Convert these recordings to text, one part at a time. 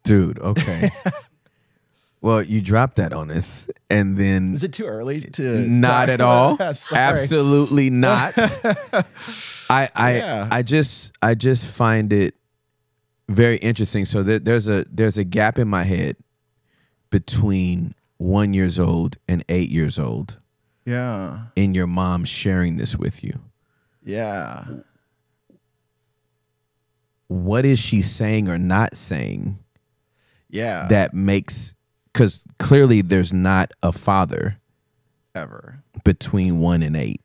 Dude, okay. Well, you dropped that on us, and then Is it too early to not talk at all? about that? Sorry. Absolutely not. Yeah. I just find it very interesting. So there's a gap in my head between 1 year old and 8 years old. Yeah. In your mom sharing this with you. Yeah. What is she saying or not saying? Yeah. That makes, because clearly there's not a father Ever. between 1 and 8.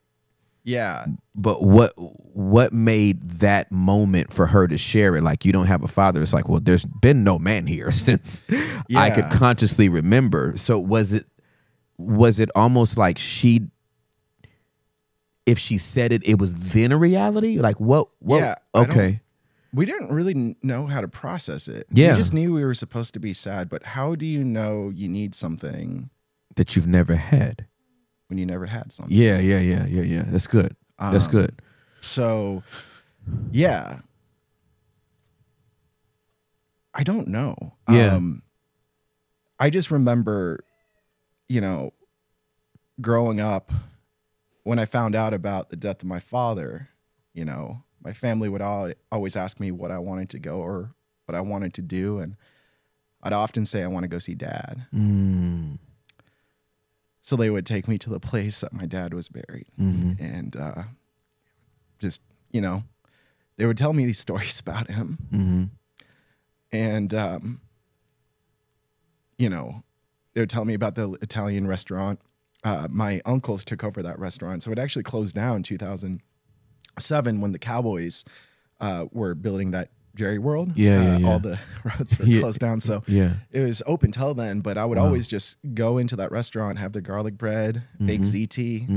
Yeah. But what made that moment for her to share it? Like, you don't have a father. It's like, well, there's been no man here since I could consciously remember. So was it almost like if she said it, it was then a reality? Like what? Yeah. Okay. We didn't really know how to process it. Yeah. We just knew we were supposed to be sad, but how do you know you need something that you've never had when you never had something? Yeah. That's good. That's good. So, yeah. I don't know. Yeah. I just remember, growing up, when I found out about the death of my father, my family would always ask me what I wanted to go or what I wanted to do. And I'd often say, I want to go see Dad. Mm. So they would take me to the place that my dad was buried. Mm-hmm. And just, they would tell me these stories about him. Mm-hmm. And, they would tell me about the Italian restaurant. My uncles took over that restaurant. So it actually closed down in 2007 when the Cowboys were building that Jerry World. All the roads were closed down. So it was open till then, but I would always just go into that restaurant, have the garlic bread, bake ziti,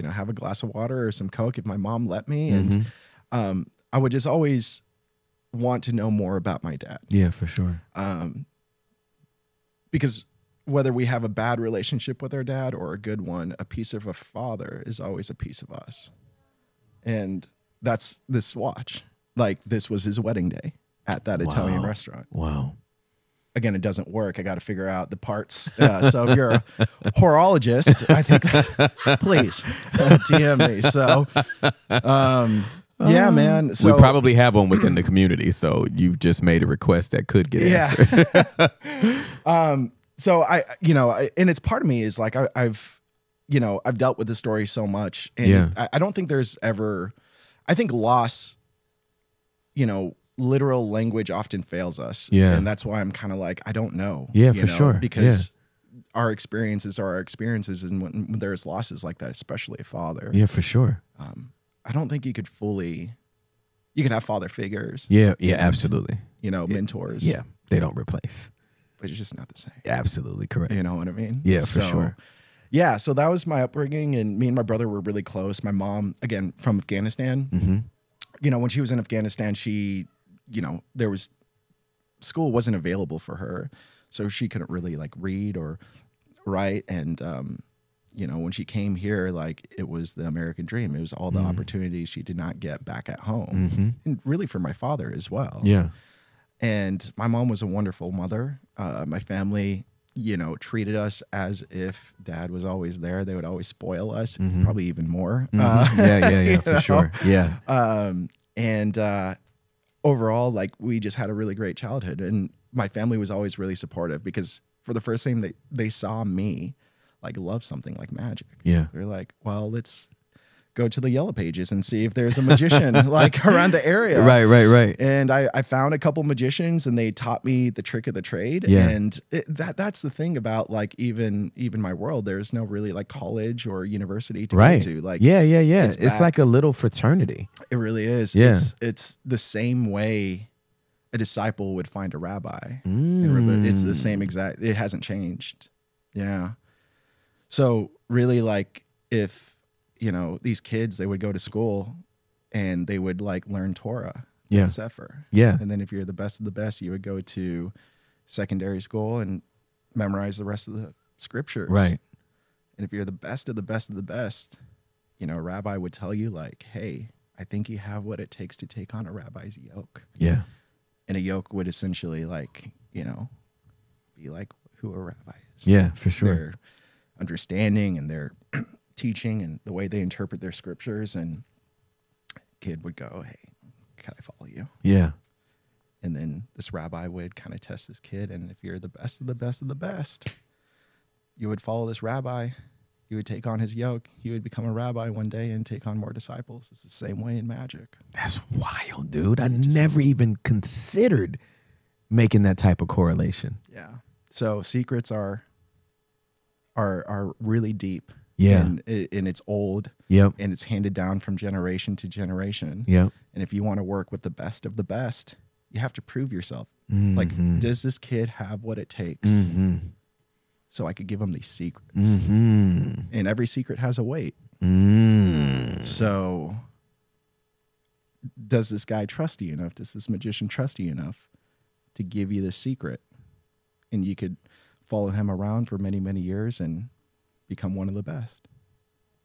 have a glass of water or some Coke if my mom let me. And I would just always want to know more about my dad. Yeah, for sure. Because whether we have a bad relationship with our dad or a good one, a piece of a father is always a piece of us. And that's this watch. Like, this was his wedding day at that Italian restaurant. Wow. Again, it doesn't work. I got to figure out the parts. So if you're a horologist, I think, please DM me. So, yeah, man. So, we probably have one within the community. So you've just made a request that could get answered. So and it's part of me is like, I've dealt with the story so much. And I don't think there's ever, I think loss, literal language often fails us. Yeah. And that's why I'm kind of like, I don't know. Yeah, for sure. Because our experiences are our experiences. And when there's losses like that, especially a father. Yeah, for sure. I don't think you could have father figures. Yeah, absolutely. Mentors. Yeah, they don't replace. But it's just not the same. Absolutely correct. You know what I mean? Yeah, for sure. Yeah, so that was my upbringing, and me and my brother were really close. My mom, again, from Afghanistan. Mm-hmm. When she was in Afghanistan, she, school wasn't available for her, so she couldn't really like read or write. And when she came here, like, it was the American dream. It was all the opportunities she did not get back at home, and really for my father as well. Yeah. And my mom was a wonderful mother. My family, treated us as if Dad was always there. They would always spoil us, probably even more. Yeah, for sure. Yeah. And overall, like, we just had a really great childhood. And my family was always really supportive because for the first time they saw me like love something like magic. Yeah. They're like, well, let's go to the Yellow Pages and see if there's a magician like around the area. Right. And I found a couple magicians and they taught me the trick of the trade. Yeah. And that's the thing about like even my world. There's no really like college or university to go to. Like, yeah. It's like a little fraternity. It really is. Yeah. It's the same way a disciple would find a rabbi. It's the same exact. It hasn't changed. Yeah. So really, like, if these kids, they would go to school and they would like learn Torah and Sefer. Yeah. And then if you're the best of the best, you would go to secondary school and memorize the rest of the scriptures. Right. And if you're the best of the best of the best, a rabbi would tell you like, hey, I think you have what it takes to take on a rabbi's yoke. Yeah. And a yoke would essentially like, you know, be like who a rabbi is. Yeah, for sure. Their understanding and their teaching and the way they interpret their scriptures. And kid would go, hey, can I follow you? Yeah. And then this rabbi would kind of test this kid. And if you're the best of the best of the best, you would follow this rabbi. You would take on his yoke. He would become a rabbi one day and take on more disciples. It's the same way in magic. That's wild, dude. I never even considered making that type of correlation. Yeah. So secrets are really deep. Yeah. And it's old. Yep. And it's handed down from generation to generation. Yep. And if you want to work with the best of the best, you have to prove yourself. Mm-hmm. Like, does this kid have what it takes? Mm-hmm. So I could give him these secrets. Mm-hmm. And every secret has a weight. Mm. So does this guy trust you enough? Does this magician trust you enough to give you this secret? And you could follow him around for many, many years and become one of the best.